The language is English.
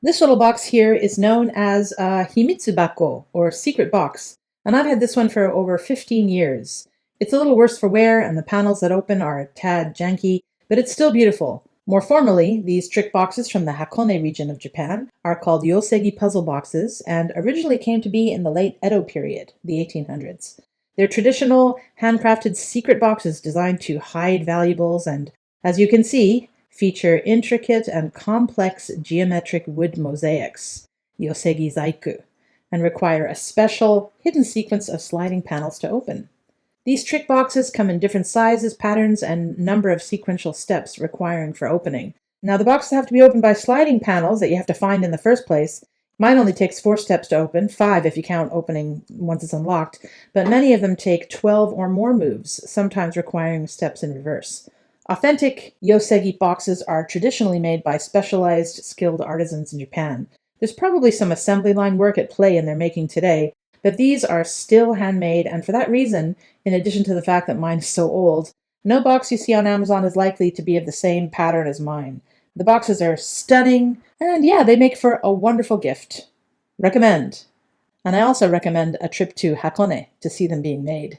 This little box here is known as a himitsubako, or secret box, and I've had this one for over 15 years. It's a little worse for wear, and the panels that open are a tad janky, but it's still beautiful. More formally, these trick boxes from the Hakone region of Japan are called Yosegi puzzle boxes, and originally came to be in the late Edo period, the 1800s. They're traditional, handcrafted secret boxes designed to hide valuables and, as you can see, feature intricate and complex geometric wood mosaics, Yosegi zaiku, and require a special, hidden sequence of sliding panels to open. These trick boxes come in different sizes, patterns, and number of sequential steps requiring for opening. Now, the boxes have to be opened by sliding panels that you have to find in the first place. Mine only takes 4 steps to open, 5 if you count opening once it's unlocked, but many of them take 12 or more moves, sometimes requiring steps in reverse. Authentic Yosegi boxes are traditionally made by specialized, skilled artisans in Japan. There's probably some assembly line work at play in their making today, but these are still handmade, and for that reason, in addition to the fact that mine is so old, no box you see on Amazon is likely to be of the same pattern as mine. The boxes are stunning, and yeah, they make for a wonderful gift. Recommend. And I also recommend a trip to Hakone to see them being made.